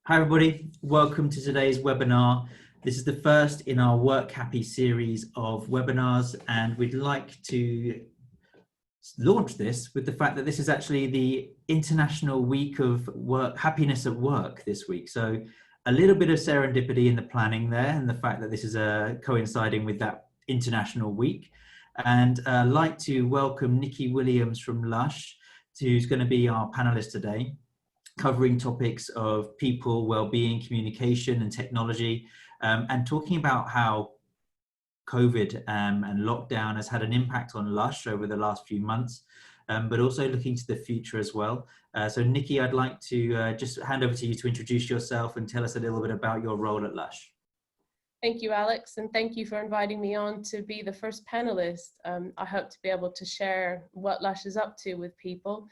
Hi everybody, welcome to today's webinar. This is the first in our Work Happy series of webinars, and we'd like to launch this with the fact that this is actually the International Week of Happiness at Work this week. So a little bit of serendipity in the planning there, and the fact that this is coinciding with that International Week. And I'd like to welcome Nikki Williams from LUSH, who's going to be our panelist today, covering topics of people, well-being, communication and technology, and talking about how COVID and lockdown has had an impact on LUSH over the last few months, but also looking to the future as well. So Nikki, I'd like to just hand over to you to introduce yourself and tell us a little bit about your role at LUSH. Thank you, Alex, and thank you for inviting me on to be the first panelist. I hope to be able to share what LUSH is up to with people.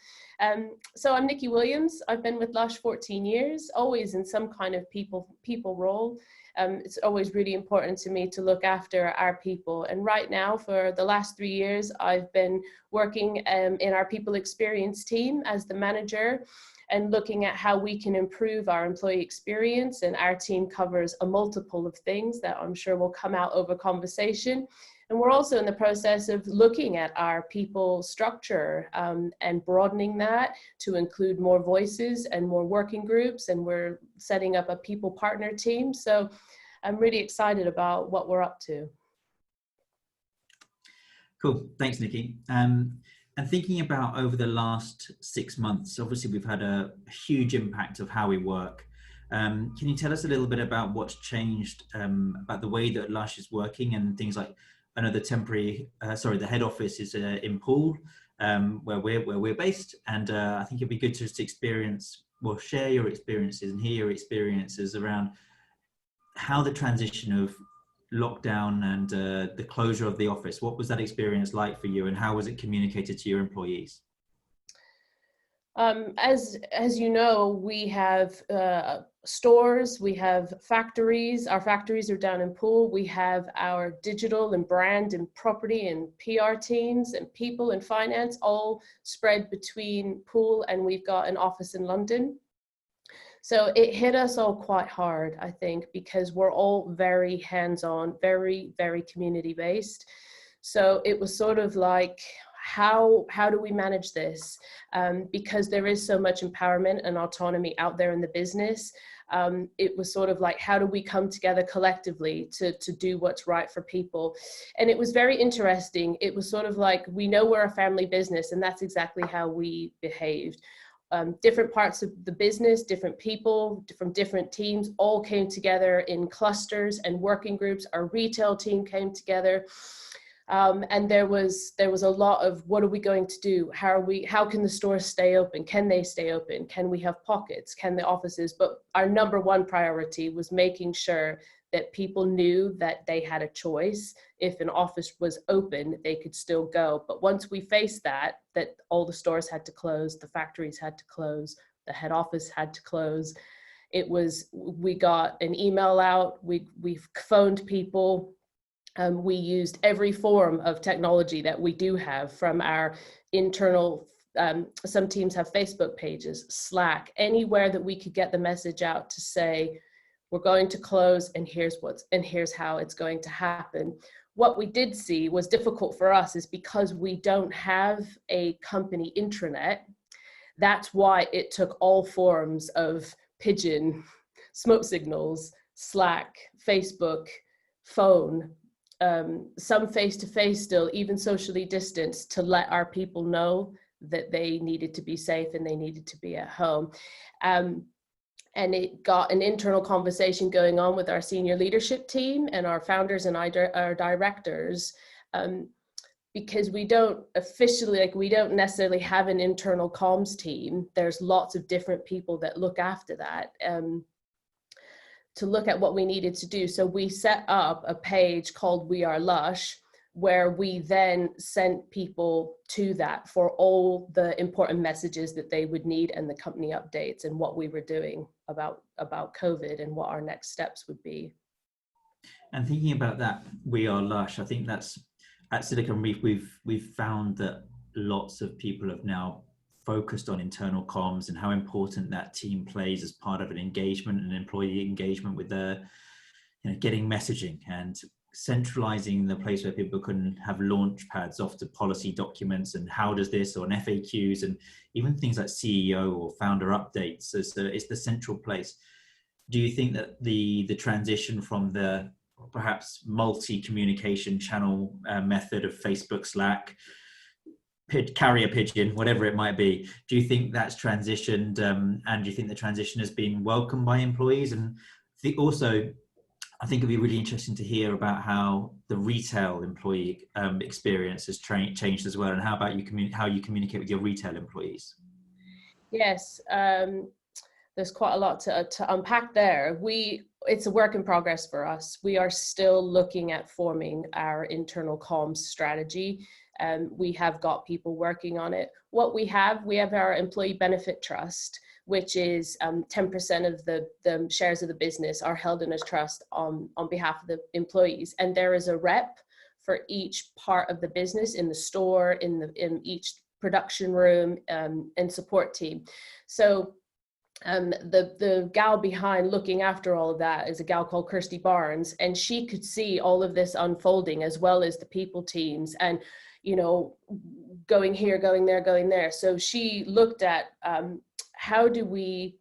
So I'm Nikki Williams. I've been with LUSH 14 years, always in some kind of people role. It's always really important to me to look after our people. And right now, for the last 3 years, I've been working in our people experience team as the manager, and looking at how we can improve our employee experience. And our team covers a multiple of things that I'm sure will come out over conversation. And we're also in the process of looking at our people structure and broadening that to include more voices and more working groups. And we're setting up a people partner team. So I'm really excited about what we're up to. Cool, thanks Nikki. And thinking about over the last 6 months, obviously we've had a huge impact of how we work. Can you tell us a little bit about what's changed about the way that LUSH is working and things like, I know the head office is in Poole, where we're based, and I think it'd be good to just share your experiences and hear your experiences around how the transition of lockdown and the closure of the office, what was that experience like for you, and how was it communicated to your employees? As you know, we have stores, we have factories. Our factories are down in Poole. We have our digital and brand and property and PR teams and people and finance all spread between Poole, and we've got an office in London. So it hit us all quite hard, I think, because we're all very hands-on, very, very community-based. So it was sort of like, how do we manage this? Because there is so much empowerment and autonomy out there in the business. It was sort of like, how do we come together collectively to do what's right for people? And it was very interesting. It was sort of like, we know we're a family business, and that's exactly how we behaved. Different parts of the business, different people from different teams all came together in clusters and working groups. Our retail team came together. And there was a lot of, what are we going to do? How can the stores stay open? Can they stay open? Can we have pockets? Can the offices? But our number one priority was making sure that people knew that they had a choice. If an office was open, they could still go. But once we faced that all the stores had to close, the factories had to close, the head office had to close. We got an email out, we phoned people. We used every form of technology that we do have, from our internal, some teams have Facebook pages, Slack, anywhere that we could get the message out to say, we're going to close and here's how it's going to happen. What we did see was difficult for us is because we don't have a company intranet. That's why it took all forms of pigeon, smoke signals, Slack, Facebook, phone, some face-to-face still, even socially distanced, to let our people know that they needed to be safe and they needed to be at home. And it got an internal conversation going on with our senior leadership team and our founders and our directors, because we don't necessarily have an internal comms team. There's lots of different people that look after that. To look at what we needed to do. So we set up a page called We Are Lush, where we then sent people to that for all the important messages that they would need, and the company updates and what we were doing about COVID and what our next steps would be. And thinking about that, We Are LUSH, I think that's at Silicon Reef, we've found that lots of people have now focused on internal comms and how important that team plays as part of an engagement and employee engagement with the, getting messaging and centralizing the place where people can have launch pads off to policy documents and how does this, or an FAQs, and even things like CEO or founder updates. So it's the central place. Do you think that the transition from the perhaps multi-communication channel method of Facebook, Slack, carrier pigeon, whatever it might be, do you think that's transitioned, and do you think the transition has been welcomed by employees? And I think it'd be really interesting to hear about how the retail employee experience has changed as well, and how about how you communicate with your retail employees? Yes, there's quite a lot to unpack there. It's a work in progress for us. We are still looking at forming our internal comms strategy. We have got people working on it. We have our employee benefit trust, which is 10% of the shares of the business are held in a trust on behalf of the employees. And there is a rep for each part of the business, in the store, in each production room, and support team. So the gal behind looking after all of that is a gal called Kirsty Barnes, and she could see all of this unfolding, as well as the people teams, and going here, going there. So she looked at how do we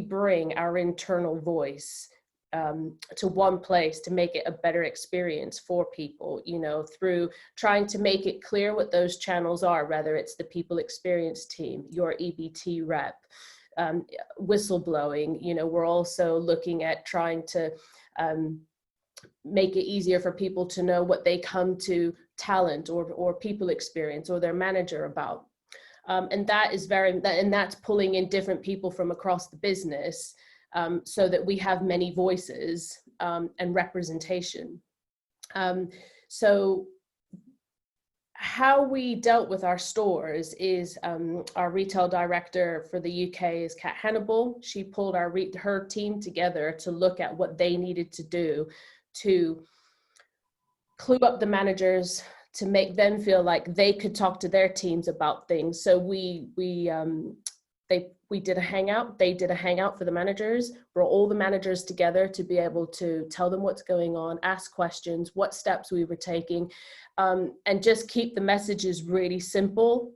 bring our internal voice to one place to make it a better experience for people, through trying to make it clear what those channels are, whether it's the people experience team, your EBT rep, whistleblowing. We're also looking at trying to make it easier for people to know what they come to talent or people experience or their manager about. And that's pulling in different people from across the business, so that we have many voices and representation. So how we dealt with our stores is our retail director for the UK is Kat Hannibal. She pulled her team together to look at what they needed to do to clue up the managers, to make them feel like they could talk to their teams about things. So we did a hangout. They did a hangout for the managers, brought all the managers together to be able to tell them what's going on, ask questions, what steps we were taking, and just keep the messages really simple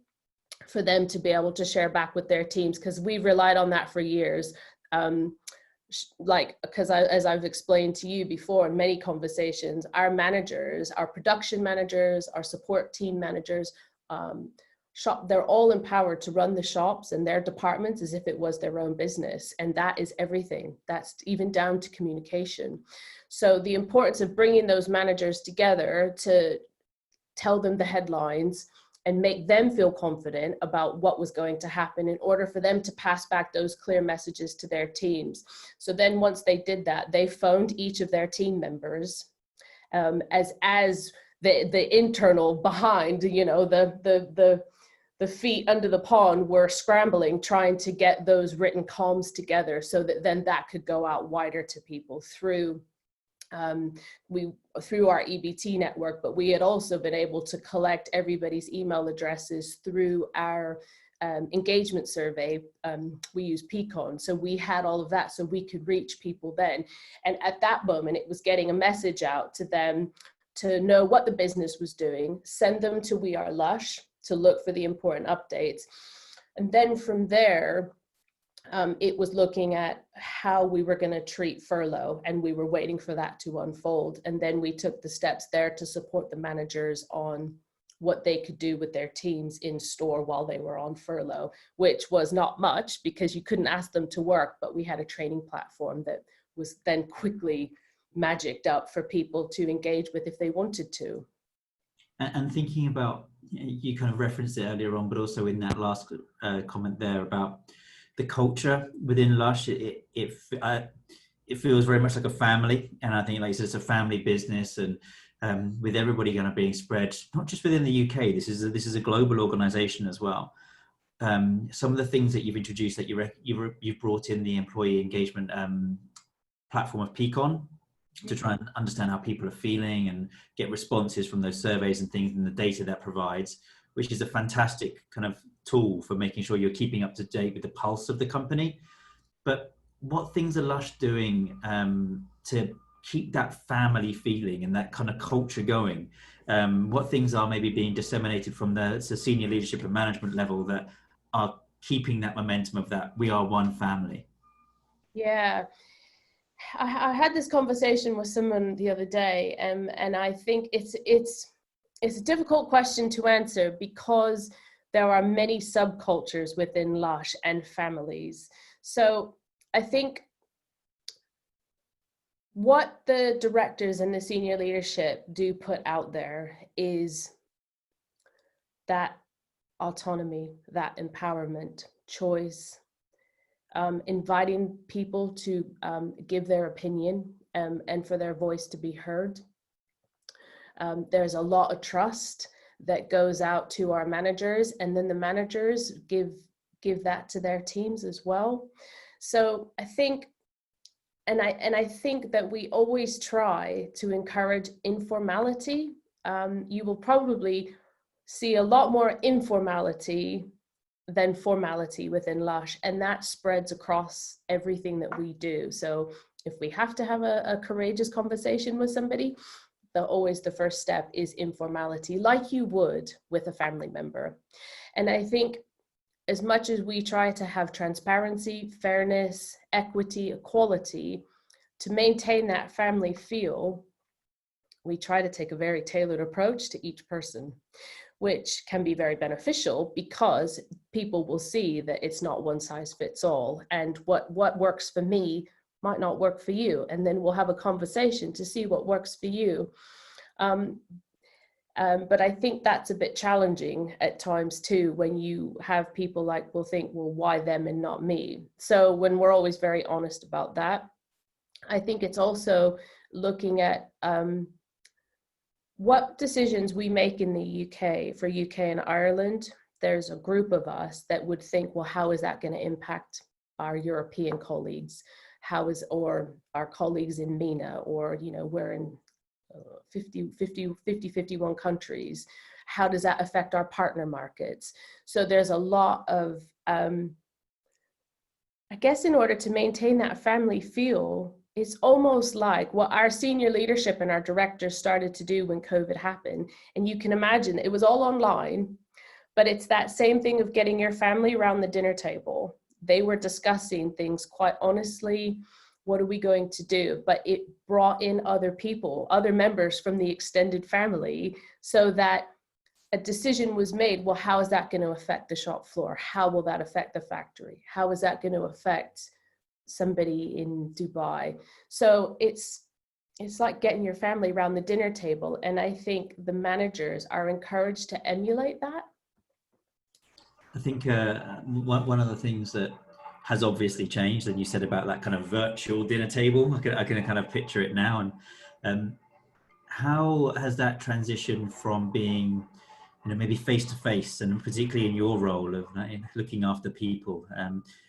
for them to be able to share back with their teams, because we've relied on that for years. Because as I've explained to you before in many conversations, our managers, our production managers, our support team managers, they're all empowered to run the shops and their departments as if it was their own business. And that is everything. That's even down to communication. So the importance of bringing those managers together to tell them the headlines and make them feel confident about what was going to happen in order for them to pass back those clear messages to their teams. So then once they did that, they phoned each of their team members as the internal behind, the feet under the pond were scrambling, trying to get those written comms together so that then that could go out wider to people through our EBT network. But we had also been able to collect everybody's email addresses through our engagement survey. We use Peakon, so we had all of that, so we could reach people then. And at that moment, it was getting a message out to them to know what the business was doing, send them to We Are Lush to look for the important updates. And then from there, it was looking at how we were going to treat furlough, and we were waiting for that to unfold. And then we took the steps there to support the managers on what they could do with their teams in store while they were on furlough, which was not much because you couldn't ask them to work, but we had a training platform that was then quickly magicked up for people to engage with if they wanted to. And thinking about, you kind of referenced it earlier on, but also in that last comment there about the culture within Lush, it feels very much like a family. And I think, like you said, it's a family business, and with everybody kind of being spread, not just within the UK, this is a global organization as well. Some of the things that you've introduced, that you've brought in the employee engagement platform of Peakon to try and understand how people are feeling and get responses from those surveys and things and the data that provides. which is a fantastic kind of tool for making sure you're keeping up to date with the pulse of the company. But what things are Lush doing to keep that family feeling and that kind of culture going? What things are maybe being disseminated from the senior leadership and management level that are keeping that momentum of that we are one family? Yeah, I had this conversation with someone the other day, and I think it's a difficult question to answer because there are many subcultures within Lush and families. So I think what the directors and the senior leadership do put out there is that autonomy, that empowerment, choice, inviting people to give their opinion and for their voice to be heard. There's a lot of trust that goes out to our managers, and then the managers give that to their teams as well. So I think, and I think that we always try to encourage informality. You will probably see a lot more informality than formality within Lush, and that spreads across everything that we do. So if we have to have a courageous conversation with somebody, always the first step is informality, like you would with a family member. And I think as much as we try to have transparency, fairness, equity, equality, to maintain that family feel, we try to take a very tailored approach to each person, which can be very beneficial because people will see that it's not one size fits all, and what works for me might not work for you. And then we'll have a conversation to see what works for you. But I think that's a bit challenging at times too, when you have people will think, well, why them and not me? So when we're always very honest about that, I think it's also looking at what decisions we make in the UK, for UK and Ireland. There's a group of us that would think, well, how is that going to impact our European colleagues? Or our colleagues in MENA, or, we're in 51 countries. How does that affect our partner markets? So there's a lot of, I guess, in order to maintain that family feel, it's almost like what our senior leadership and our directors started to do when COVID happened. And you can imagine it was all online, but it's that same thing of getting your family around the dinner table. They were discussing things quite honestly. What are we going to do? But it brought in other people, other members from the extended family, so that a decision was made. Well, how is that going to affect the shop floor? How will that affect the factory? How is that going to affect somebody in Dubai? So it's like getting your family around the dinner table. And I think the managers are encouraged to emulate that. I think one of the things that has obviously changed, and you said about that kind of virtual dinner table, I can kind of picture it now. And how has that transition from being, maybe face to face, and particularly in your role of looking after people,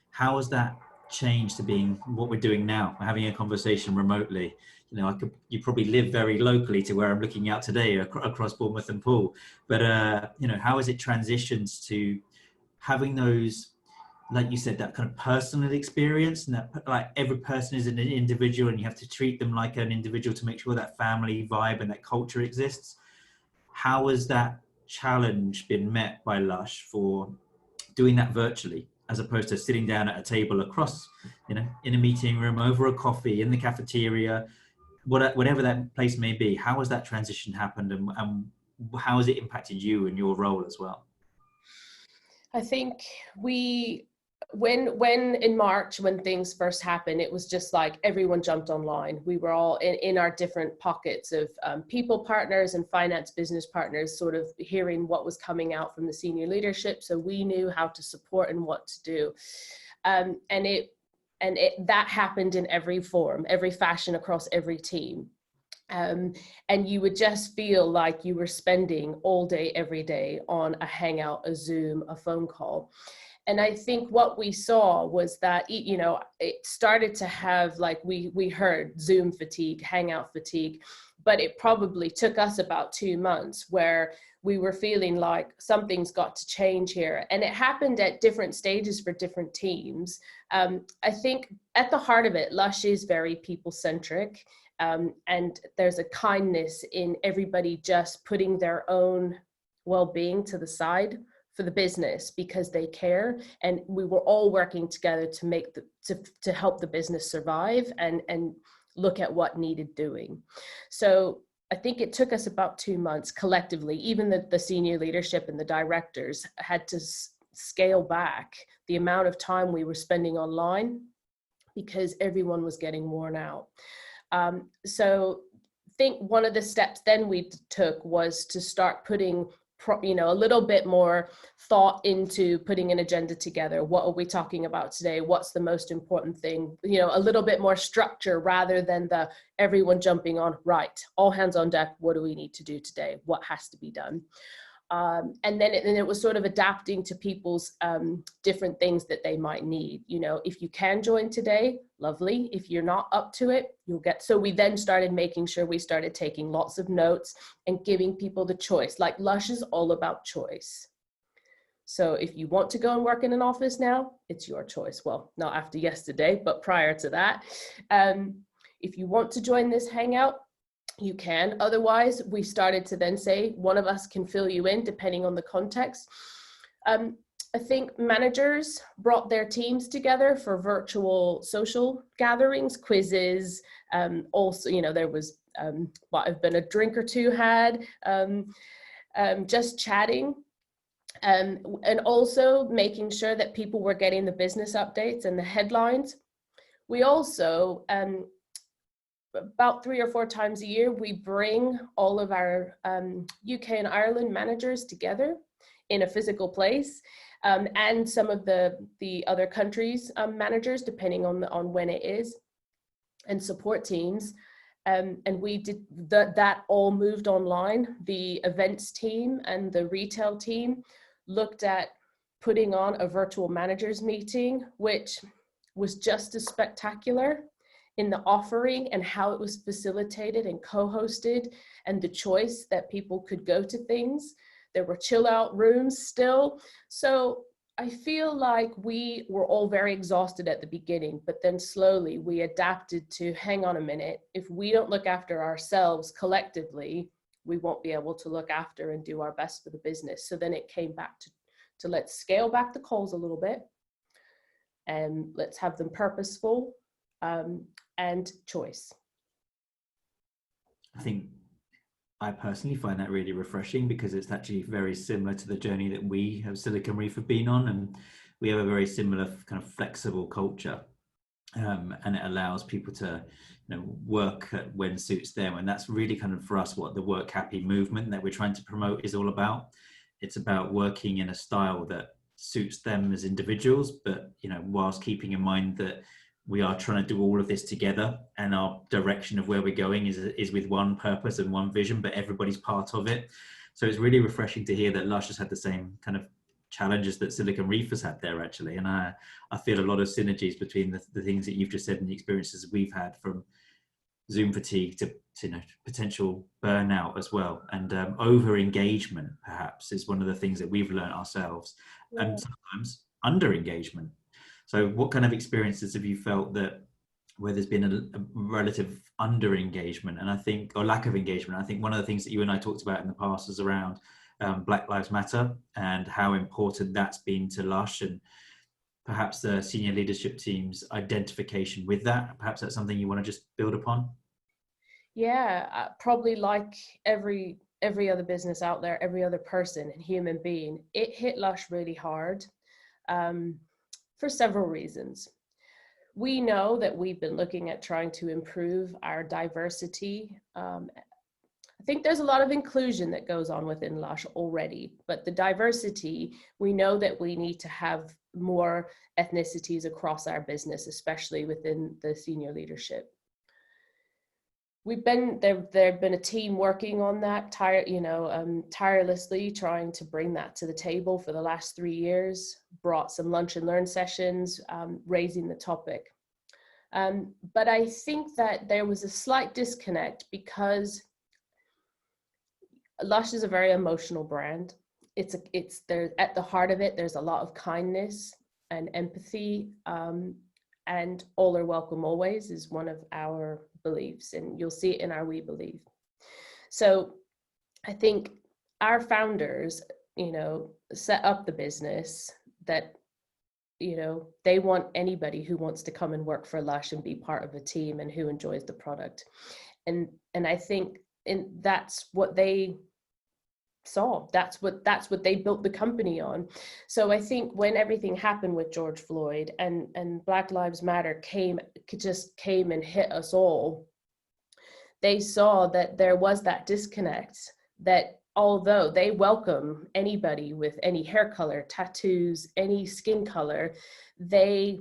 how has that changed to being what we're doing now, having a conversation remotely? You probably live very locally to where I'm looking out today across Bournemouth and Poole, but how has it transitioned to having those, like you said, that kind of personal experience, and that like every person is an individual and you have to treat them like an individual to make sure that family vibe and that culture exists? How has that challenge been met by Lush for doing that virtually, as opposed to sitting down at a table across, in a meeting room, over a coffee, in the cafeteria, whatever that place may be? How has that transition happened, and how has it impacted you and your role as well? I think when in March, when things first happened, it was just like everyone jumped online. We were all in our different pockets of people partners and finance business partners, sort of hearing what was coming out from the senior leadership. So we knew how to support and what to do. That happened in every form, every fashion, across every team. And you would just feel like you were spending all day, every day on a Hangout, a Zoom, a phone call. And I think what we saw was that, you know, it started to have, like, we heard Zoom fatigue, Hangout fatigue, but it probably took us about 2 months where we were feeling like something's got to change here. And it happened at different stages for different teams. I think at the heart of it, Lush is very people-centric. And there's a kindness in everybody just putting their own well-being to the side for the business because they care, and we were all working together to make to help the business survive and look at what needed doing. So I think it took us about 2 months collectively. Even the senior leadership and the directors had to scale back the amount of time we were spending online because everyone was getting worn out. So I think one of the steps then we took was to start putting a little bit more thought into putting an agenda together. What are we talking about today? What's the most important thing? You know, a little bit more structure rather than the everyone jumping on, right, all hands on deck. What do we need to do today? What has to be done? And then it was sort of adapting to people's different things that they might need. You know, if you can join today, lovely. If you're not up to it, you'll get. So we then started making sure we started taking lots of notes and giving people the choice. Like Lush is all about choice. So if you want to go and work in an office now, it's your choice. Well, not after yesterday, but prior to that. If you want to join this hangout, you can. Otherwise, we started to then say one of us can fill you in depending on the context. I think managers brought their teams together for virtual social gatherings, quizzes. Also, you know, there was might have been a drink or two had, just chatting. And also making sure that people were getting the business updates and the headlines. We also, about 3 or 4 times a year, we bring all of our UK and Ireland managers together in a physical place, and some of the other countries' managers, depending on when it is, and support teams. And we did that all moved online. The events team and the retail team looked at putting on a virtual managers meeting, which was just as spectacular in the offering and how it was facilitated and co-hosted, and the choice that people could go to things. There were chill out rooms still. So I feel like we were all very exhausted at the beginning, but then slowly we adapted to, hang on a minute, if we don't look after ourselves collectively, we won't be able to look after and do our best for the business. So then it came back to let's scale back the calls a little bit, and let's have them purposeful, and choice. I think I personally find that really refreshing because it's actually very similar to the journey that we have Silicon Reef have been on, and we have a very similar kind of flexible culture, and it allows people to, you know, work when suits them, and that's really kind of for us what the work happy movement that we're trying to promote is all about. It's about working in a style that suits them as individuals, but, you know, whilst keeping in mind that we are trying to do all of this together, and our direction of where we're going is with one purpose and one vision, but everybody's part of it. So it's really refreshing to hear that Lush has had the same kind of challenges that Silicon Reef has had there, actually. And I feel a lot of synergies between the things that you've just said and the experiences we've had, from Zoom fatigue to, you know, potential burnout as well. And over engagement perhaps is one of the things that we've learned ourselves, and sometimes under engagement. So what kind of experiences have you felt that where there's been a relative under engagement, and I think, or lack of engagement? I think one of the things that you and I talked about in the past is around Black Lives Matter and how important that's been to Lush, and perhaps the senior leadership team's identification with that. Perhaps that's something you want to just build upon. Yeah, probably like every other business out there, every other person and human being, it hit Lush really hard. For several reasons. We know that we've been looking at trying to improve our diversity. I think there's a lot of inclusion that goes on within Lush already, but the diversity, we know that we need to have more ethnicities across our business, especially within the senior leadership. there've been a team working on that, tirelessly trying to bring that to the table for the last 3 years, brought some lunch and learn sessions, raising the topic. But I think that there was a slight disconnect because LUSH is a very emotional brand. It's there at the heart of it. There's a lot of kindness and empathy, and all are welcome always is one of our beliefs, and you'll see it in our We Believe. So I think our founders, set up the business that, they want anybody who wants to come and work for LUSH and be part of a team and who enjoys the product. And I think that's what they saw. That's what they built the company on. So I think when everything happened with George Floyd and Black Lives Matter came and hit us all, they saw that there was that disconnect, that although they welcome anybody with any hair color, tattoos, any skin color, they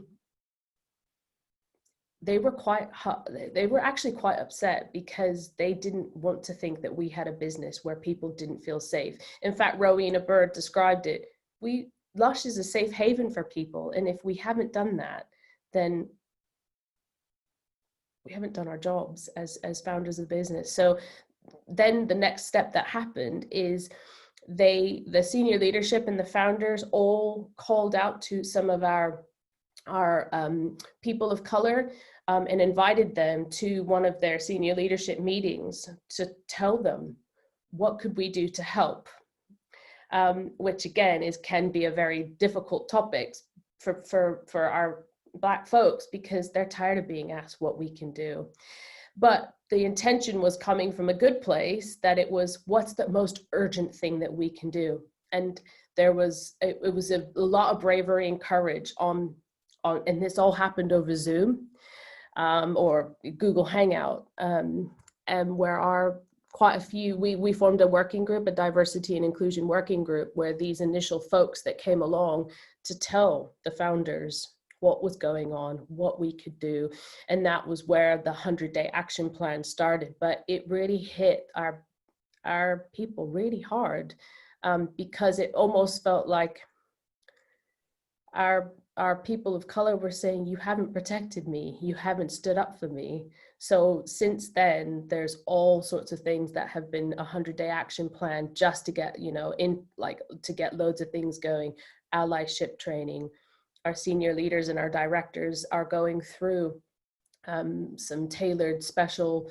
were actually quite upset because they didn't want to think that we had a business where people didn't feel safe. In fact, Rowena Bird described it. LUSH is a safe haven for people. And if we haven't done that, then we haven't done our jobs as founders of business. So then the next step that happened is the senior leadership and the founders all called out to some of our people of color, and invited them to one of their senior leadership meetings to tell them what could we do to help, which again can be a very difficult topic for our Black folks, because they're tired of being asked what we can do. But the intention was coming from a good place, that it was, what's the most urgent thing that we can do? And it was a lot of bravery and courage on and this all happened over Zoom, or Google Hangout, and where we formed a working group, a diversity and inclusion working group, where these initial folks that came along to tell the founders what was going on, what we could do. And that was where the 100-day action plan started. But it really hit our people really hard, because it almost felt like our people of color were saying, you haven't protected me, you haven't stood up for me. So since then, there's all sorts of things that have been a 100-day action plan just to get, to get loads of things going. Allyship training. Our senior leaders and our directors are going through some tailored special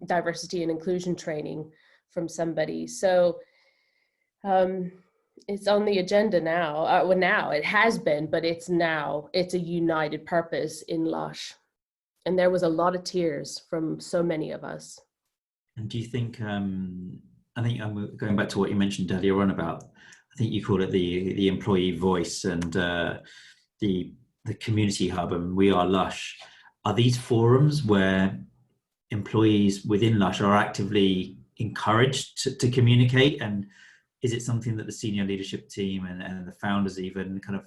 diversity and inclusion training from somebody. So it's on the agenda now. Now it has been, but it's a united purpose in LUSH. And there was a lot of tears from so many of us. And do you think, I think I'm going back to what you mentioned earlier on about, I think you call it the employee voice and the community hub, and We Are LUSH. Are these forums where employees within LUSH are actively encouraged to communicate? And is it something that the senior leadership team and the founders even kind of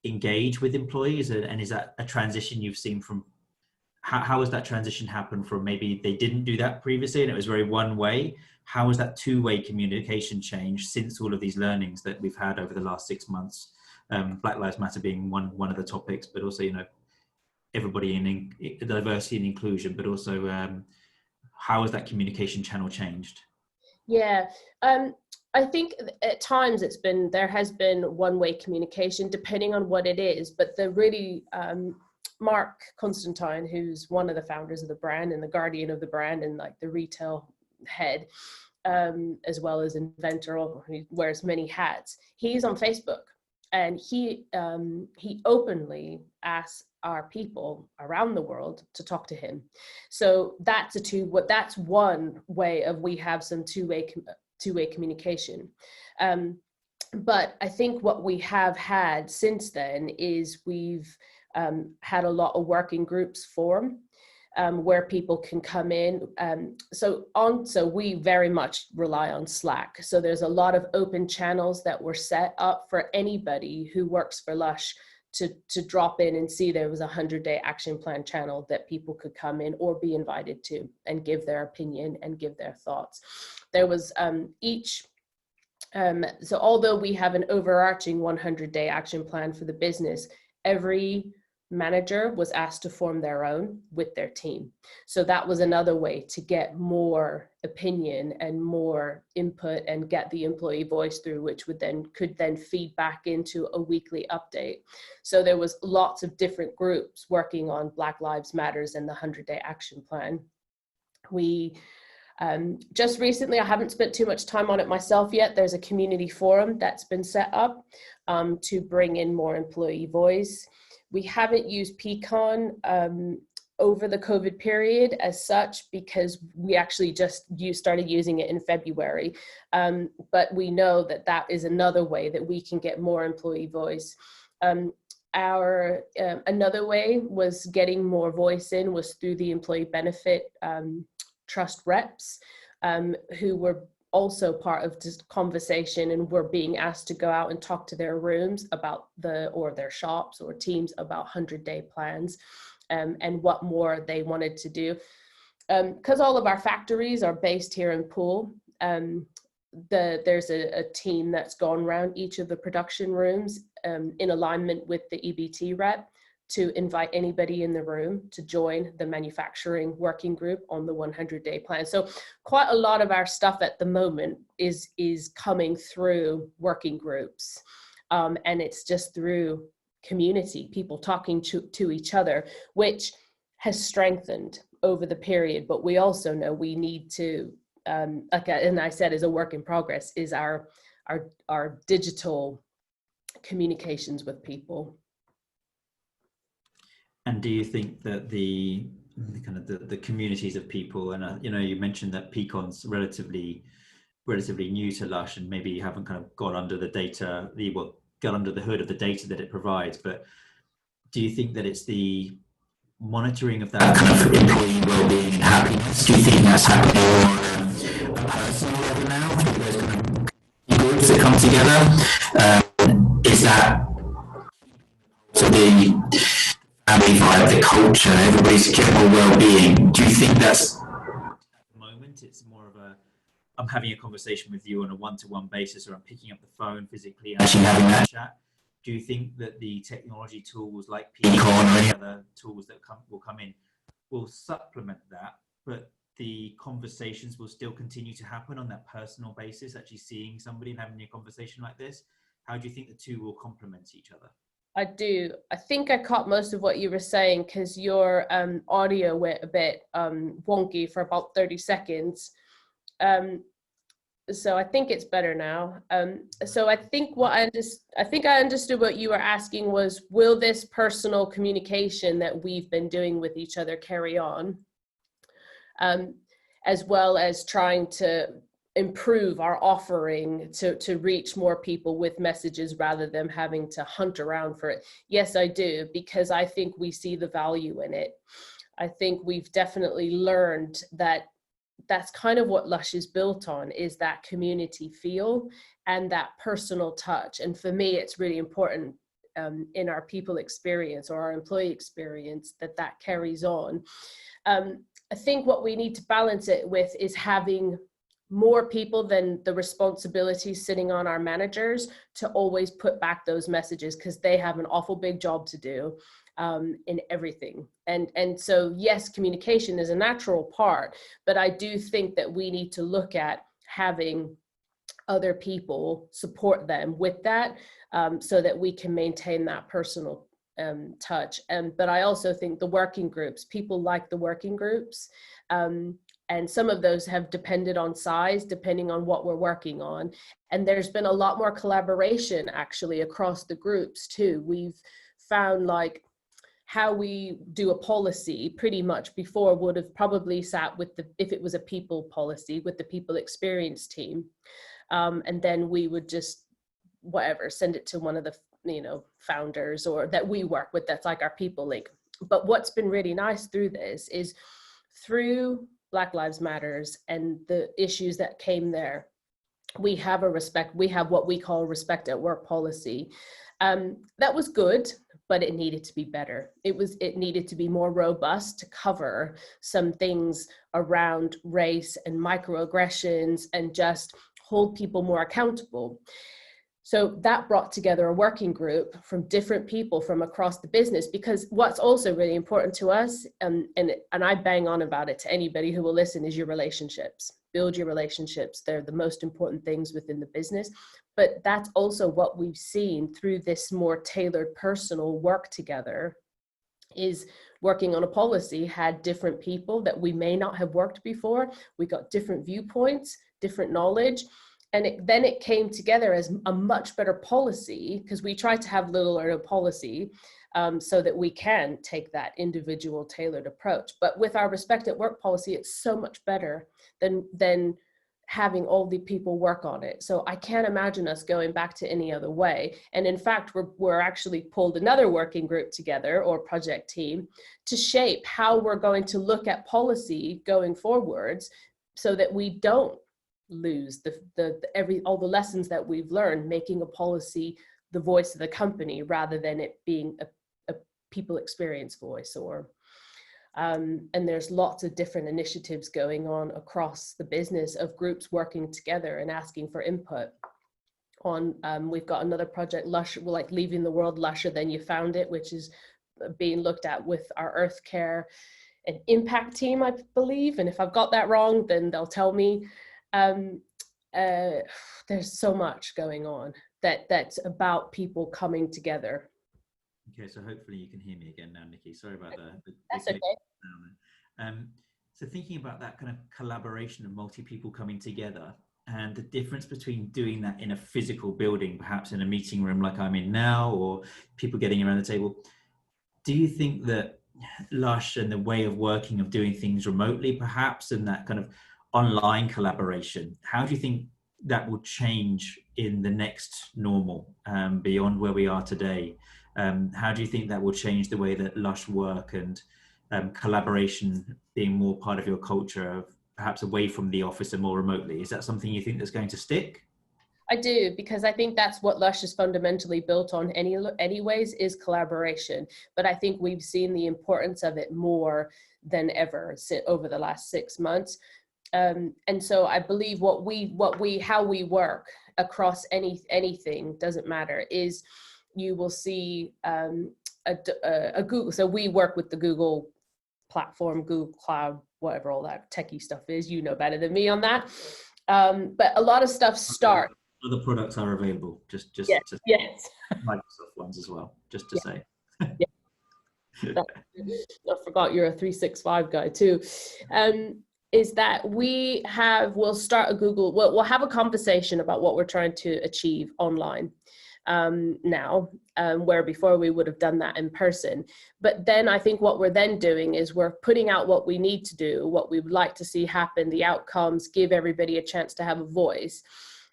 engage with employees? And is that a transition you've seen from, how has that transition happened from maybe they didn't do that previously and it was very one way? How has that two-way communication changed since all of these learnings that we've had over the last 6 months? Black Lives Matter being one of the topics, but also, everybody in diversity and inclusion, but also how has that communication channel changed? Yeah, I think at times there has been one-way communication depending on what it is, but the really, Mark Constantine, who's one of the founders of the brand and the guardian of the brand and like the retail head, as well as inventor, he wears many hats. He's on Facebook, and he openly asks our people around the world to talk to him. So that's one way of, we have some two-way communication. But I think what we have had since then is we've had a lot of working groups form, where people can come in. So we very much rely on Slack. So there's a lot of open channels that were set up for anybody who works for LUSH to drop in and see there was a 100-day action plan channel that people could come in or be invited to and give their opinion and give their thoughts. There was so although we have an overarching 100-day action plan for the business, every manager was asked to form their own with their team. So that was another way to get more opinion and more input and get the employee voice through, which could then feed back into a weekly update. So there was lots of different groups working on Black Lives Matters and the 100-day action plan. We just recently, I haven't spent too much time on it myself yet, there's a community forum that's been set up to bring in more employee voice. We haven't used Pecan over the COVID period as such, because we actually just started using it in February. But we know that that is another way that we can get more employee voice. Another way was getting more voice in was through the employee benefit trust reps, who were also part of this conversation and were being asked to go out and talk to their rooms about or their shops or teams about 100-day plans and what more they wanted to do. Because all of our factories are based here in Poole, there's a team that's gone around each of the production rooms in alignment with the EBT rep to invite anybody in the room to join the manufacturing working group on the 100-day plan. So quite a lot of our stuff at the moment is coming through working groups. And it's just through community, people talking to each other, which has strengthened over the period. But we also know we need to, and I said is a work in progress, is our digital communications with people. And do you think that the communities of people, and you mentioned that Pecan's relatively new to LUSH, and maybe you haven't kind of got under the data, got under the hood of the data that it provides, but do you think that it's the monitoring of that kind of employee well-being and happiness? Do you think that's happening on a personal level now? I think there's kind of groups that come together. Is that so the family vibe, the culture, everybody's general well-being? Do you think that's at the moment it's more of a, I'm having a conversation with you on a one-to-one basis, or I'm picking up the phone physically and actually having that chat? Do you think that the technology tools like Pecan or any other tools that will come in will supplement that, but the conversations will still continue to happen on that personal basis, actually seeing somebody and having a conversation like this? How do you think the two will complement each other? I do. I think I caught most of what you were saying because your audio went a bit wonky for about 30 seconds. So I think it's better now. So I think I understood what you were asking was, will this personal communication that we've been doing with each other carry on, as well as trying to improve our offering to reach more people with messages rather than having to hunt around for it? Yes, I do, because I think we see the value in it. I think we've definitely learned that that's kind of what LUSH is built on, is that community feel and that personal touch. And for me, it's really important in our people experience or our employee experience that carries on. I think what we need to balance it with is having more people than the responsibility sitting on our managers to always put back those messages, because they have an awful big job to do in everything. And so yes, communication is a natural part, but I do think that we need to look at having other people support them with that, so that we can maintain that personal touch. But I also think the working groups, people like the working groups, and some of those have depended on size, depending on what we're working on. And there's been a lot more collaboration actually across the groups too. We've found like how we do a policy pretty much before would have probably sat with if it was a people policy, with the people experience team. And then we would just, send it to one of the, founders or that we work with, that's like our people link. But what's been really nice through this is through Black Lives Matters and the issues that came there, we have what we call respect at work policy. That was good, but it needed to be better. It needed to be more robust to cover some things around race and microaggressions and just hold people more accountable. So that brought together a working group from different people from across the business, because what's also really important to us, and I bang on about it to anybody who will listen, is your relationships. Build your relationships. They're the most important things within the business. But that's also what we've seen through this more tailored personal work together, is working on a policy had different people that we may not have worked before. We got different viewpoints, different knowledge. And then it came together as a much better policy, because we tried to have little or no policy so that we can take that individual tailored approach. But with our Respect at Work policy, it's so much better than having all the people work on it. So I can't imagine us going back to any other way. And in fact, we're actually pulled another working group together, or project team, to shape how we're going to look at policy going forwards, so that we don't lose all the lessons that we've learned, making a policy the voice of the company rather than it being a people experience voice. Or and there's lots of different initiatives going on across the business of groups working together and asking for input on. We've got another project, LUSH, like leaving the world lusher than you found it, which is being looked at with our Earth Care and Impact team, I believe. And if I've got that wrong, then they'll tell me. There's so much going on that's about people coming together. Okay, so hopefully you can hear me again now, Nikki. Sorry about That's okay. So thinking about that kind of collaboration of multi-people coming together, and the difference between doing that in a physical building, perhaps in a meeting room like I'm in now, or people getting around the table, do you think that LUSH and the way of working, of doing things remotely perhaps, and that kind of online collaboration, how do you think that will change in the next normal, beyond where we are today? How do you think that will change the way that LUSH work and collaboration being more part of your culture, perhaps away from the office and more remotely? Is that something you think that's going to stick? I do, because I think that's what LUSH is fundamentally built on anyways, is collaboration. But I think we've seen the importance of it more than ever over the last 6 months. And so I believe how we work across anything, doesn't matter, is you will see a Google. So we work with the Google platform, Google Cloud, whatever all that techie stuff is. You know better than me on that. But a lot of stuff starts. Other products are available, just yes. Microsoft ones as well, just to say. I forgot you're a 365 guy too. Is that we'll start a Google, we'll have a conversation about what we're trying to achieve online now, where before we would have done that in person. But then I think what we're then doing is we're putting out what we need to do, what we would like to see happen, the outcomes, give everybody a chance to have a voice.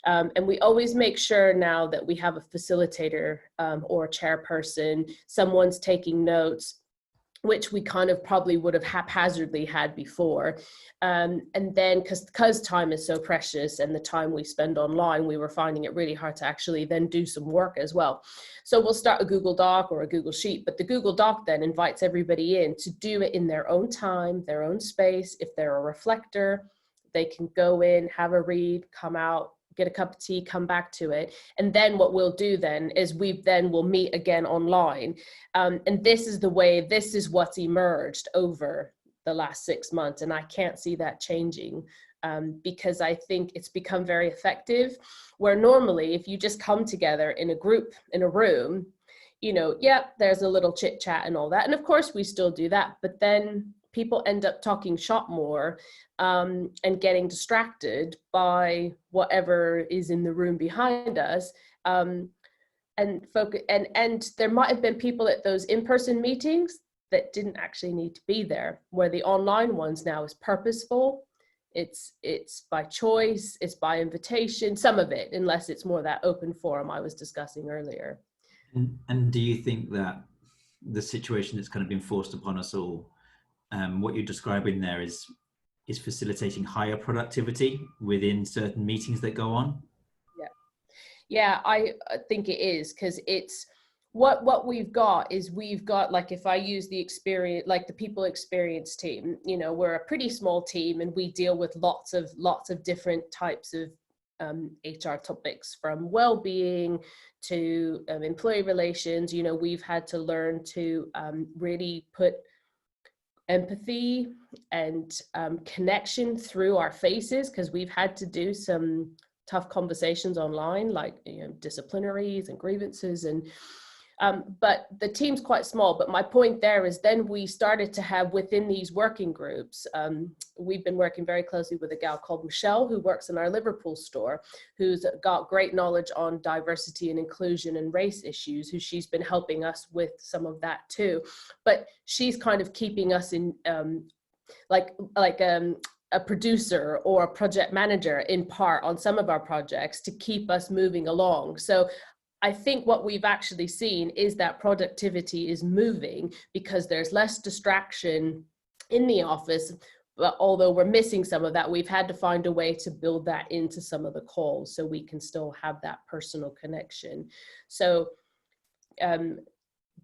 And we always make sure now that we have a facilitator or a chairperson, someone's taking notes, which we kind of probably would have haphazardly had before. And then because time is so precious and the time we spend online, we were finding it really hard to actually then do some work as well. So we'll start a Google Doc or a Google Sheet, but the Google Doc then invites everybody in to do it in their own time, their own space. If they're a reflector, they can go in, have a read, come out, get a cup of tea, come back to it. And then what we'll do then is we'll meet again online. And this is what's emerged over the last 6 months. And I can't see that changing because I think it's become very effective, where normally if you just come together in a group, in a room, there's a little chit chat and all that. And of course we still do that, but then people end up talking shop more and getting distracted by whatever is in the room behind us. And there might have been people at those in-person meetings that didn't actually need to be there, where the online ones now is purposeful. It's by choice, it's by invitation, some of it, unless it's more that open forum I was discussing earlier. And do you think that the situation that's kind of been forced upon us all, what you're describing there is facilitating higher productivity within certain meetings that go on? Yeah, I think it is, because what we've got is we've got, like, if I use the experience, like the people experience team, you know, we're a pretty small team and we deal with lots of different types of HR topics, from well-being to employee relations. You know, we've had to learn to really put empathy and connection through our faces, because we've had to do some tough conversations online, like, you know, disciplinaries and grievances, and but the team's quite small. But my point there is, then we started to have within these working groups, we've been working very closely with a gal called Michelle, who works in our Liverpool store, who's got great knowledge on diversity and inclusion and race issues, who she's been helping us with some of that too. But she's kind of keeping us in like a producer or a project manager in part on some of our projects to keep us moving along. So I think what we've actually seen is that productivity is moving because there's less distraction in the office. But although we're missing some of that, we've had to find a way to build that into some of the calls so we can still have that personal connection. So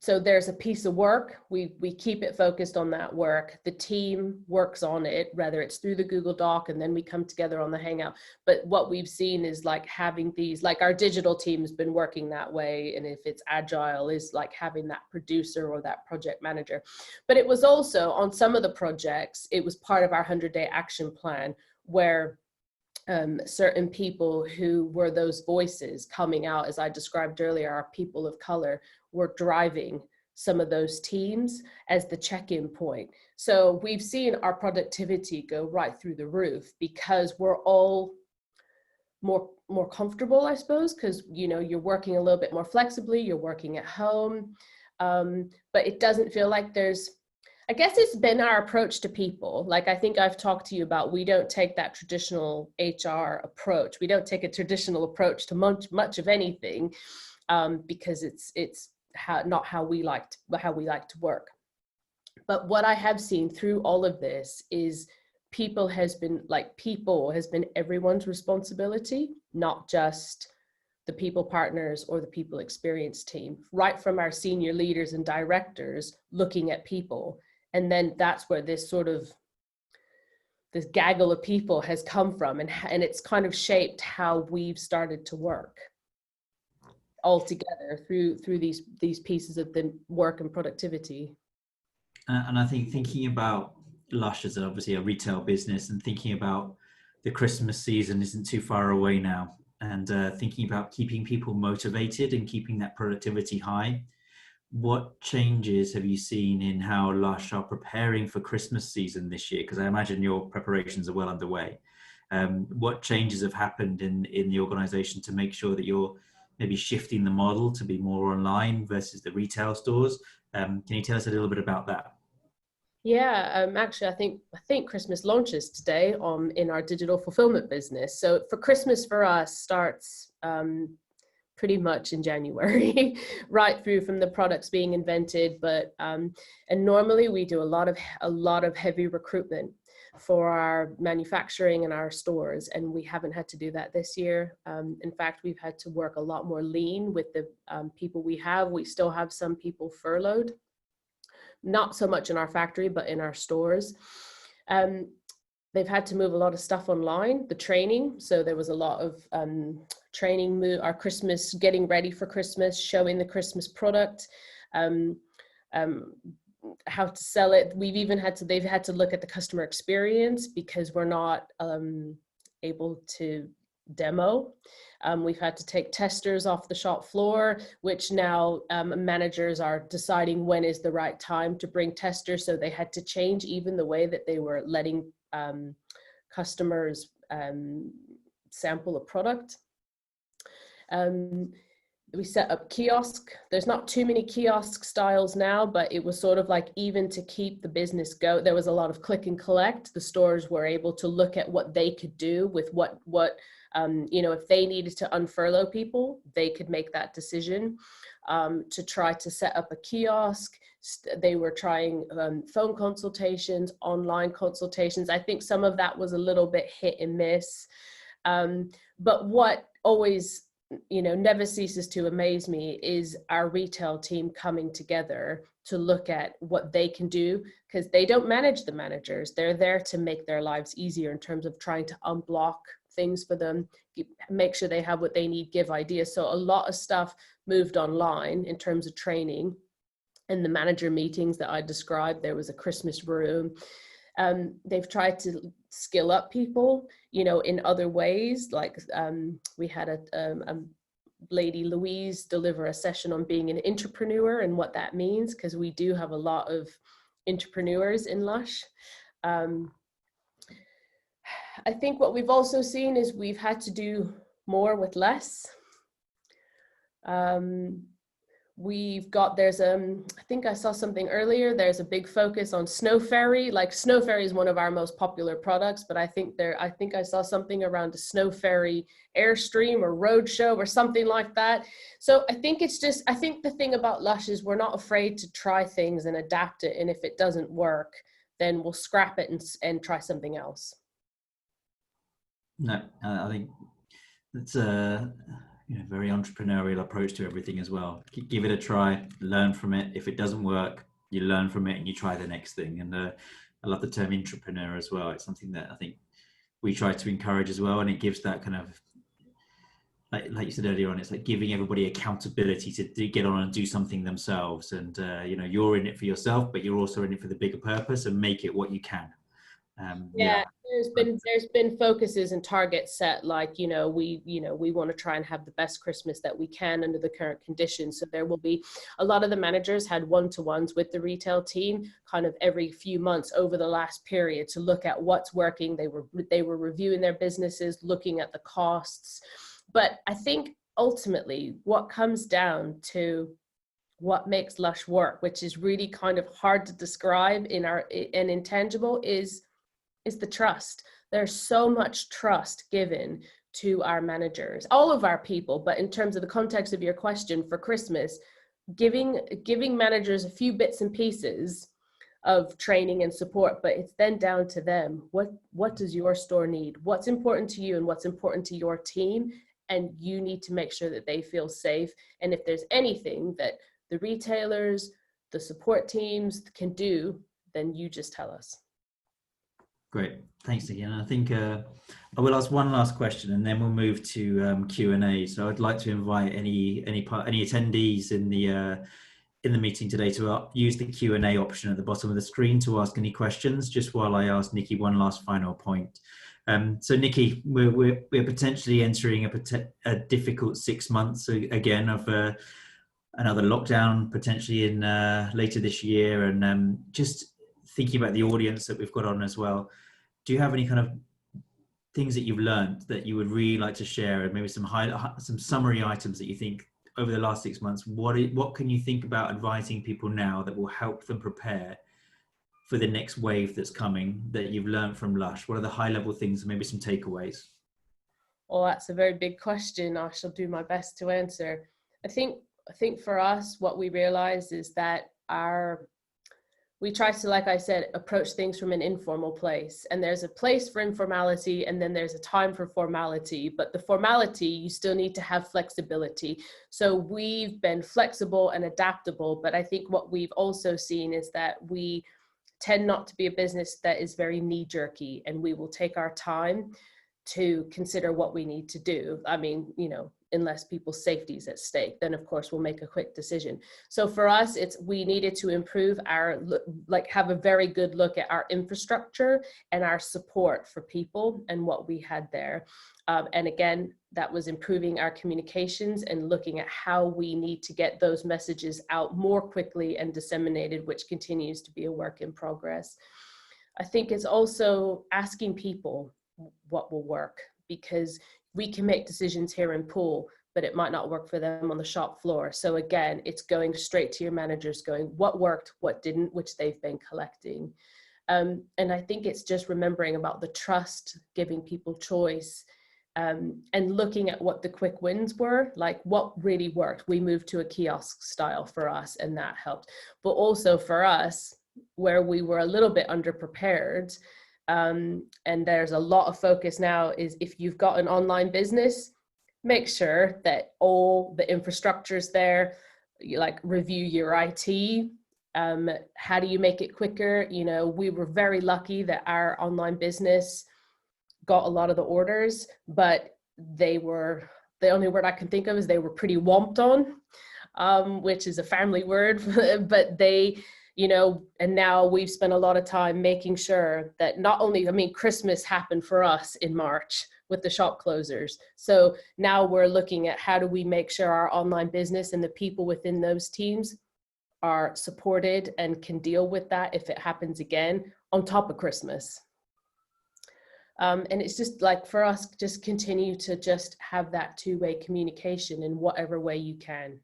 so there's a piece of work, we keep it focused on that work. The team works on it, whether it's through the Google Doc, and then we come together on the Hangout. But what we've seen is, like, having these, like, our digital team has been working that way. And if it's agile, is like having that producer or that project manager. But it was also on some of the projects, it was part of our 100-day action plan, where certain people who were those voices coming out, as I described earlier, our people of color, were driving some of those teams as the check-in point. So we've seen our productivity go right through the roof because we're all more comfortable, I suppose, because, you know, you're working a little bit more flexibly, you're working at home, but it doesn't feel like there's, I guess it's been our approach to people. Like, I think I've talked to you about, we don't take that traditional HR approach. We don't take a traditional approach to much of anything, because it's not how we like to work. But what I have seen through all of this is people has been everyone's responsibility, not just the people partners or the people experience team, right from our senior leaders and directors looking at people. And then that's where this gaggle of people has come from, and it's kind of shaped how we've started to work all together through these pieces of the work and productivity. And I think thinking about Lush as obviously a retail business, and thinking about the Christmas season isn't too far away now, and thinking about keeping people motivated and keeping that productivity high, what changes have you seen in how Lush are preparing for Christmas season this year? Because I imagine your preparations are well underway. What changes have happened in the organization to make sure that you're maybe shifting the model to be more online versus the retail stores? Can you tell us a little bit about that? Yeah, actually, I think Christmas launches today in our digital fulfillment business. So for Christmas for us starts pretty much in January, right through from the products being invented. But and normally we do a lot of heavy recruitment for our manufacturing and our stores, and we haven't had to do that this year. In fact, we've had to work a lot more lean with the people we have. We still have some people furloughed, not so much in our factory, but in our stores. They've had to move a lot of stuff online, the training. So there was a lot of training, our Christmas, getting ready for Christmas, showing the Christmas product, how to sell it. They've had to look at the customer experience because we're not able to demo. We've had to take testers off the shop floor, which now managers are deciding when is the right time to bring testers. So they had to change even the way that they were letting customers sample a product. We set up kiosk. There's not too many kiosk styles now, but it was sort of like, even to keep the business go, there was a lot of click and collect. The stores were able to look at what they could do with what if they needed to unfurlough people, they could make that decision to try to set up a kiosk. They were trying phone consultations, online consultations. I think some of that was a little bit hit and miss. But what always never ceases to amaze me is our retail team coming together to look at what they can do, because they don't manage the managers. They're there to make their lives easier in terms of trying to unblock things for them, make sure they have what they need, give ideas. So a lot of stuff moved online in terms of training and the manager meetings that I described. There was a Christmas room. They've tried to skill up people, in other ways. Like we had a lady, Louise, deliver a session on being an entrepreneur and what that means, because we do have a lot of entrepreneurs in LUSH. I think what we've also seen is we've had to do more with less. I think I saw something earlier, there's a big focus on Snow Ferry. Like Snow Ferry is one of our most popular products, but I think I saw something around a Snow Ferry Airstream or Roadshow or something like that. So I think the thing about LUSH is we're not afraid to try things and adapt it. And if it doesn't work, then we'll scrap it and try something else. No, I think it's a very entrepreneurial approach to everything as well. Give it a try, learn from it. If it doesn't work, you learn from it and you try the next thing. And I love the term entrepreneur as well. It's something that I think we try to encourage as well. And it gives that kind of, like you said earlier on, it's like giving everybody accountability to get on and do something themselves. And, you're in it for yourself, but you're also in it for the bigger purpose, and make it what you can. There's been focuses and targets set, like we want to try and have the best Christmas that we can under the current conditions. So there will be a lot of the managers had one-to-ones with the retail team kind of every few months over the last period to look at what's working. They were reviewing their businesses, looking at the costs. But I think ultimately what comes down to what makes LUSH work, which is really kind of hard to describe and intangible, is the trust. There's so much trust given to our managers, all of our people. But in terms of the context of your question for Christmas, giving managers a few bits and pieces of training and support, but it's then down to them. What does your store need? What's important to you and what's important to your team? And you need to make sure that they feel safe. And if there's anything that the retailers, the support teams can do, then you just tell us. Great, thanks again. I think I will ask one last question, and then we'll move to Q&A. So I'd like to invite any attendees in the meeting today to use the Q&A option at the bottom of the screen to ask any questions. Just while I ask Nikki one last final point. So Nikki, we're potentially entering a difficult 6 months again of another lockdown potentially in later this year, and just thinking about the audience that we've got on as well, do you have any kind of things that you've learned that you would really like to share, and maybe some summary items that you think over the last 6 months, what can you think about advising people now that will help them prepare for the next wave that's coming, that you've learned from LUSH? What are the high level things, maybe some takeaways? Well, that's a very big question. I shall do my best to answer. I think for us, what we realized is that we try to, like I said, approach things from an informal place. And there's a place for informality, and then there's a time for formality. But the formality, you still need to have flexibility. So we've been flexible and adaptable. But I think what we've also seen is that we tend not to be a business that is very knee-jerky, and we will take our time to consider what we need to do. I mean, unless people's safety is at stake, then of course we'll make a quick decision. So for us, we needed to improve have a very good look at our infrastructure and our support for people and what we had there. And again, that was improving our communications and looking at how we need to get those messages out more quickly and disseminated, which continues to be a work in progress. I think it's also asking people what will work, because we can make decisions here in Poole, but it might not work for them on the shop floor. So again, it's going straight to your managers, going what worked, what didn't, which they've been collecting. And I think it's just remembering about the trust, giving people choice, and looking at what the quick wins were, like what really worked. We moved to a kiosk style for us, and that helped. But also for us, where we were a little bit underprepared, and there's a lot of focus now, is if you've got an online business, make sure that all the infrastructure's there. You like review your IT. How do you make it quicker? You know, we were very lucky that our online business got a lot of the orders, but they were, the only word I can think of is they were pretty womped on, which is a family word, but they, you know, and now we've spent a lot of time making sure that not only, I mean, Christmas happened for us in March with the shop closers. So now we're looking at how do we make sure our online business and the people within those teams are supported and can deal with that if it happens again on top of Christmas. And it's just like for us, just continue to just have that two-way communication in whatever way you can.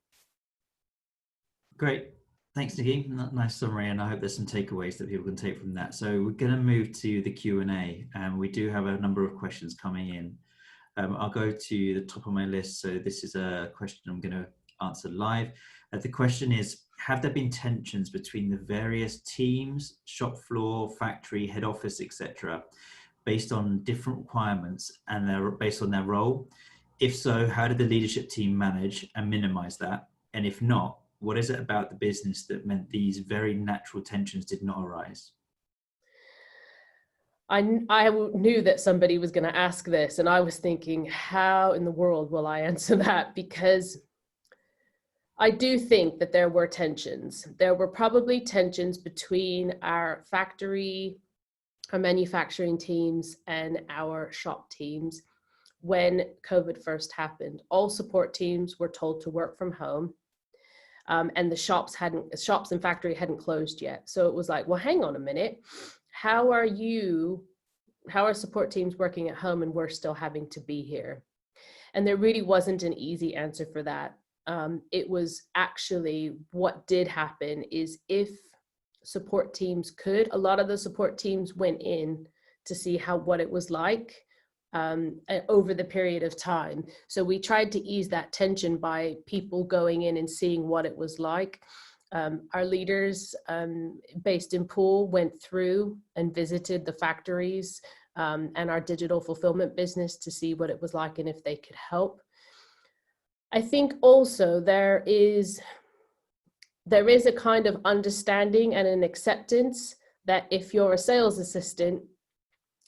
Great. Thanks, Nikki. Nice summary, and I hope there's some takeaways that people can take from that. So we're going to move to the Q&A, and we do have a number of questions coming in. I'll go to the top of my list. So this is a question I'm going to answer live. The question is, have there been tensions between the various teams, shop floor, factory, head office, etc., based on different requirements and based on their role? If so, how did the leadership team manage and minimize that? And if not, what is it about the business that meant these very natural tensions did not arise? I knew that somebody was going to ask this, and I was thinking, how in the world will I answer that? Because I do think that there were tensions. There were probably tensions between our factory, our manufacturing teams, and our shop teams when COVID first happened. All support teams were told to work from home. And the shops and factory hadn't closed yet. So it was like, well, hang on a minute. How are support teams working at home and we're still having to be here? And there really wasn't an easy answer for that. It was actually what did happen is if support teams could, a lot of the support teams went in to see what it was like over the period of time. So we tried to ease that tension by people going in and seeing what it was like. Our leaders based in Poole went through and visited the factories and our digital fulfillment business to see what it was like and if they could help. I think also there is a kind of understanding and an acceptance that if you're a sales assistant,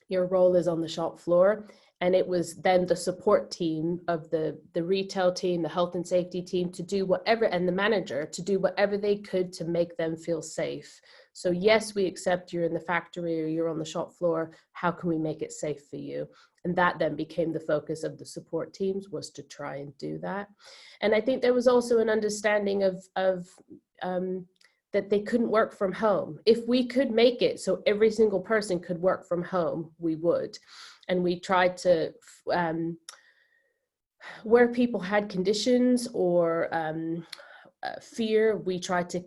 your role is on the shop floor. And it was then the support team of the retail team, the health and safety team to do whatever, and the manager to do whatever they could to make them feel safe. So yes, we accept you're in the factory or you're on the shop floor. How can we make it safe for you? And that then became the focus of the support teams, was to try and do that. And I think there was also an understanding of that they couldn't work from home. If we could make it so every single person could work from home, we would. And we tried to, where people had conditions or fear, we tried to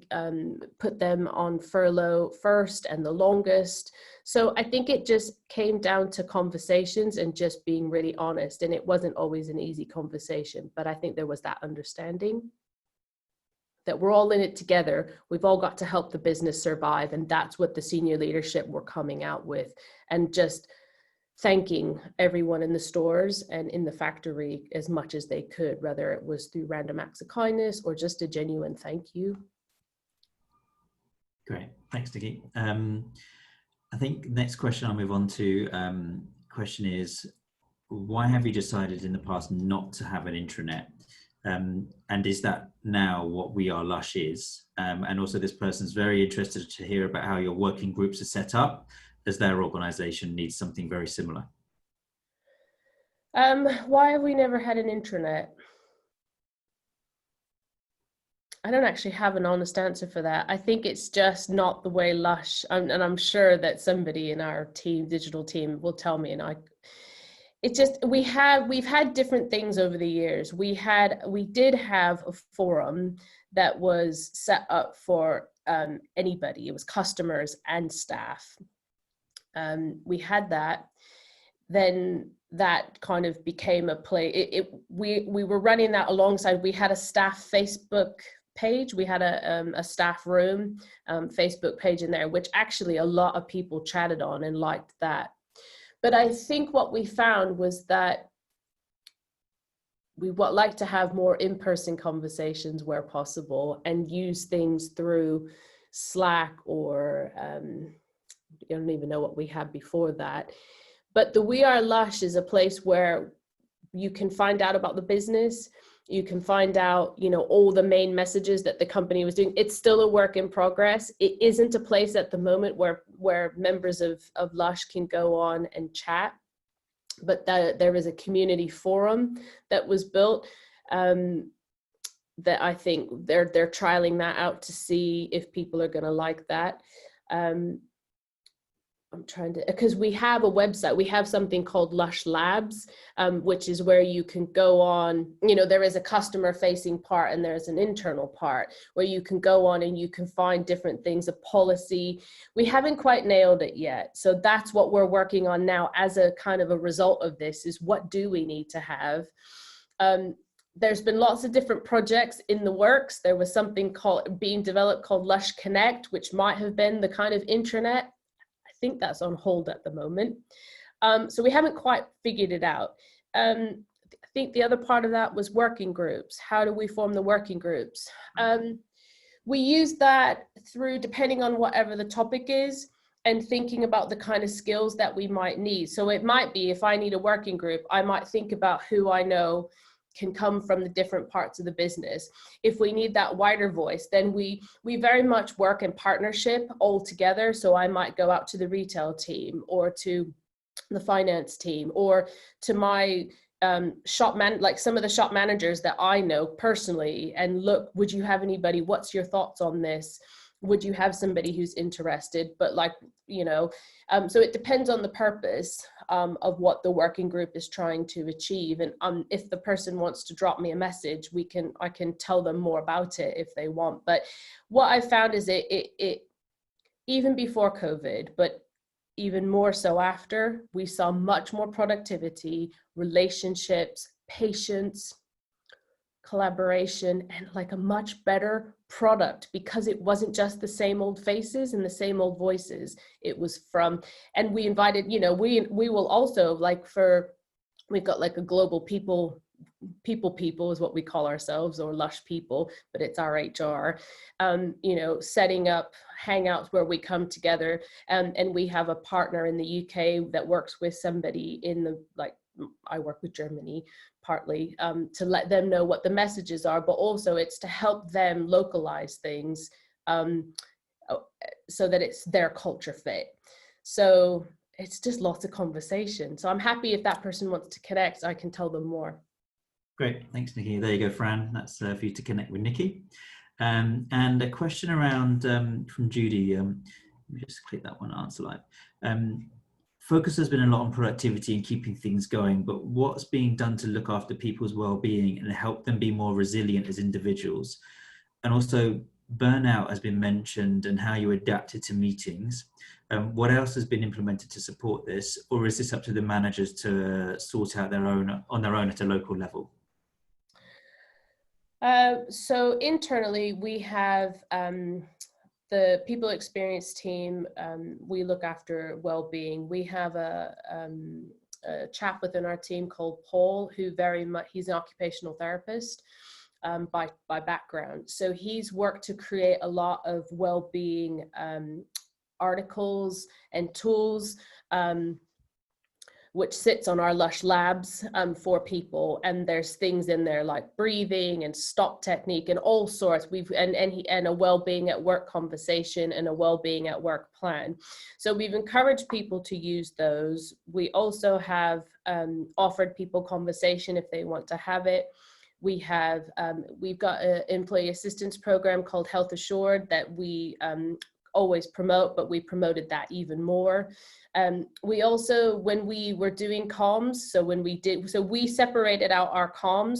put them on furlough first and the longest. So I think it just came down to conversations and just being really honest. And it wasn't always an easy conversation, but I think there was that understanding that we're all in it together. We've all got to help the business survive. And that's what the senior leadership were coming out with, and just thanking everyone in the stores and in the factory as much as they could, whether it was through random acts of kindness or just a genuine thank you. Great, thanks, Nikki. I think next question I'll move on to, question is, why have you decided in the past not to have an intranet? And is that now what We Are Lush is? And also this person's very interested to hear about how your working groups are set up, as their organization needs something very similar. Why have we never had an intranet? I don't actually have an honest answer for that. I think it's just not the way Lush, and I'm sure that somebody in our team, digital team, will tell me, and it's just, we've had different things over the years. We did have a forum that was set up for anybody. It was customers and staff. We had that. Then that kind of became a play. We were running that alongside, we had a staff Facebook page. We had a staff room Facebook page in there, which actually a lot of people chatted on and liked that. But I think what we found was that we would like to have more in-person conversations where possible, and use things through Slack or I don't even know what we had before that. But the We Are Lush is a place where you can find out about the business. You can find out, you know, all the main messages that the company was doing. It's still a work in progress. It isn't a place at the moment where members of Lush can go on and chat, but there is a community forum that was built that I think they're trialing that out to see if people are going to like that. I'm trying to, because we have a website, we have something called LUSH Labs, which is where you can go on, you know, there is a customer facing part and there's an internal part where you can go on and you can find different things, a policy. We haven't quite nailed it yet. So that's what we're working on now as a kind of a result of this, is what do we need to have? There's been lots of different projects in the works. There was something being developed called LUSH Connect, which might have been the kind of intranet. I think that's on hold at the moment. So we haven't quite figured it out. I think the other part of that was working groups. How do we form the working groups? We use that through, depending on whatever the topic is, and thinking about the kind of skills that we might need. So it might be, if I need a working group, I might think about who I know can come from the different parts of the business. If we need that wider voice, then we very much work in partnership all together. So I might go out to the retail team or to the finance team or to my like some of the shop managers that I know personally, and look, would you have anybody? What's your thoughts on this? Would you have somebody who's interested? But like, you know, so it depends on the purpose of what the working group is trying to achieve. And if the person wants to drop me a message, I can tell them more about it if they want. But what I found is it even before COVID, but even more so after, we saw much more productivity, relationships, patience, collaboration, and like a much better product, because it wasn't just the same old faces and the same old voices. It was from, and we invited, you know, we will also, like, we've got like a global people is what we call ourselves, or Lush people, but it's our HR, you know, setting up hangouts where we come together, and we have a partner in the UK that works with somebody in the, like, I work with Germany partly, to let them know what the messages are, but also it's to help them localize things so that it's their culture fit. So it's just lots of conversation. So I'm happy if that person wants to connect, I can tell them more. Great, thanks, Nikki. There you go, Fran. That's for you to connect with Nikki. And a question around from Judy. Let me just click that one, answer live. Focus has been a lot on productivity and keeping things going, but what's being done to look after people's well-being and help them be more resilient as individuals? And also, burnout has been mentioned and how you adapted to meetings. What else has been implemented to support this, or is this up to the managers to sort out on their own at a local level? So internally, we have the people experience team. We look after well-being. We have a chap within our team called Paul, who he's an occupational therapist by background. So he's worked to create a lot of well-being articles and tools, which sits on our LUSH Labs for people. And there's things in there like breathing and stop technique and all sorts. And a well-being at work conversation and a well-being at work plan. So we've encouraged people to use those. We also have offered people conversation if they want to have it. We've got an employee assistance program called Health Assured that we always promote, but we promoted that even more. We also, when we were doing comms, we separated out our comms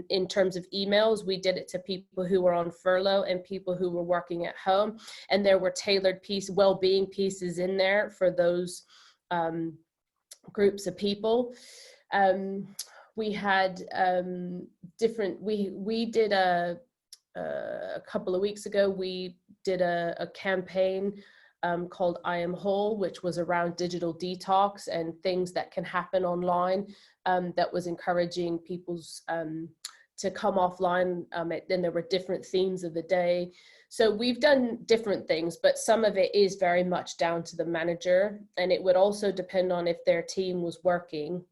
in terms of emails. We did it to people who were on furlough and people who were working at home, and there were tailored well-being pieces in there for those groups of people. We had we did a couple of weeks ago, we did a campaign called I Am Whole, which was around digital detox and things that can happen online, that was encouraging people's to come offline, and there were different themes of the day. So we've done different things, but some of it is very much down to the manager, and it would also depend on if their team was working,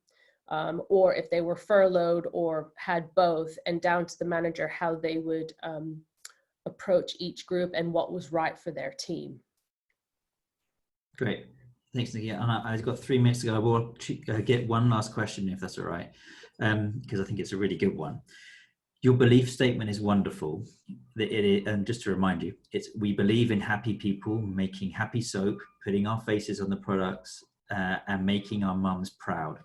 or if they were furloughed or had both, and down to the manager how they would approach each group and what was right for their team. Great. Thanks, Nikki. And I've got 3 minutes to go. I will get one last question, if that's all right, because I think it's a really good one. Your belief statement is wonderful. And just to remind you, it's we believe in happy people making happy soap, putting our faces on the products, and making our mums proud.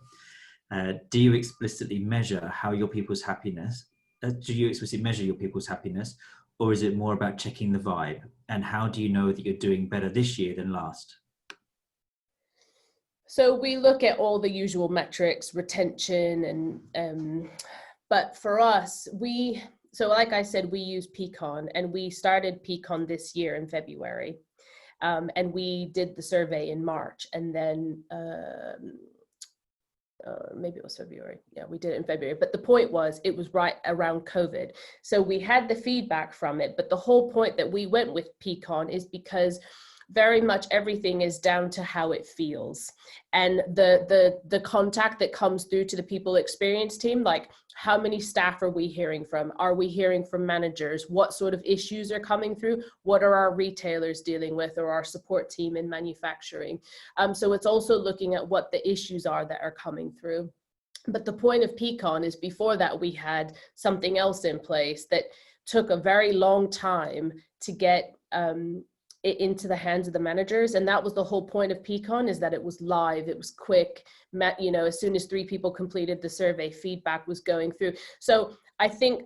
Do you explicitly measure how your people's happiness? Do you explicitly measure your people's happiness, or is it more about checking the vibe? And how do you know that you're doing better this year than last? So we look at all the usual metrics, retention, and but for us, so like I said, we use Peakon, and we started Peakon this year in February, and we did the survey in March, and then maybe it was February. Yeah, we did it in February. But the point was, it was right around COVID. So we had the feedback from it. But the whole point that we went with Peakon is because very much everything is down to how it feels. And the contact that comes through to the people experience team, like how many staff are we hearing from? Are we hearing from managers? What sort of issues are coming through? What are our retailers dealing with, or our support team in manufacturing? So it's also looking at what the issues are that are coming through. But the point of Peakon is before that we had something else in place that took a very long time to get it into the hands of the managers. And that was the whole point of Peakon, is that it was live, it was quick, you know, as soon as 3 people completed the survey, feedback was going through. So I think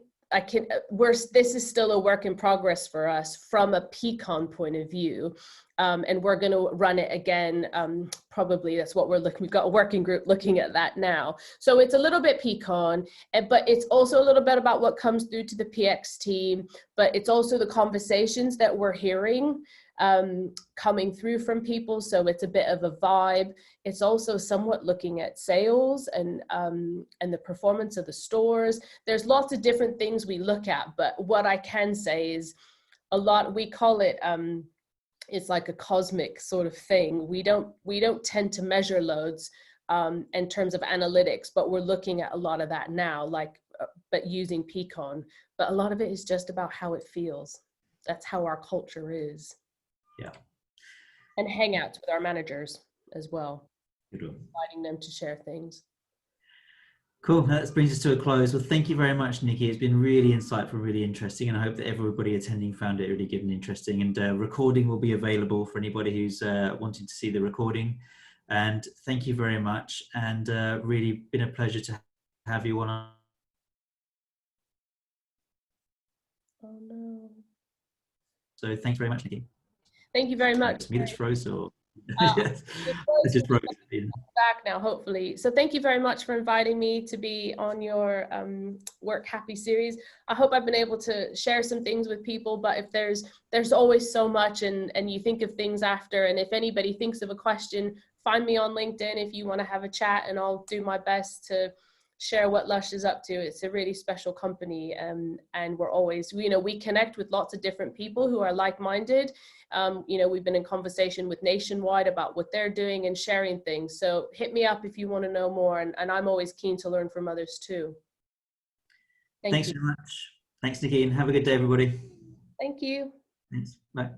this is still a work in progress for us from a Peakon point of view. And we're going to run it again. Probably that's what we're looking. We've got a working group looking at that now. So it's a little bit Peakon, but it's also a little bit about what comes through to the PX team. But it's also the conversations that we're hearing coming through from people. So it's a bit of a vibe. It's also somewhat looking at sales and the performance of the stores. There's lots of different things we look at. But what I can say is a lot. We call it. It's like a cosmic sort of thing. We don't tend to measure loads in terms of analytics, but we're looking at a lot of that now, but using Peakon. But a lot of it is just about how it feels. That's how our culture is. Yeah. And hangouts with our managers as well, Good one. inviting them to share things. Cool. That brings us to a close. Well, thank you very much, Nikki. It's been really insightful, really interesting, and I hope that everybody attending found it really good and interesting. And recording will be available for anybody who's wanting to see the recording. And thank you very much. And really been a pleasure to have you on. Oh no. So thanks very much, Nikki. Thank you very much. It's me that's froze, or Yes. it's just froze. Back now, hopefully. So thank you very much for inviting me to be on your Work Happy series. I hope I've been able to share some things with people, but if there's always so much, and you think of things after, and if anybody thinks of a question, find me on LinkedIn if you want to have a chat, and I'll do my best to share what LUSH is up to. It's a really special company, and we're always, we connect with lots of different people who are like-minded. We've been in conversation with Nationwide about what they're doing and sharing things. So hit me up if you want to know more, and I'm always keen to learn from others too. Thanks so much. Thanks, Nikki, and have a good day, everybody. Thank you. Thanks. Bye.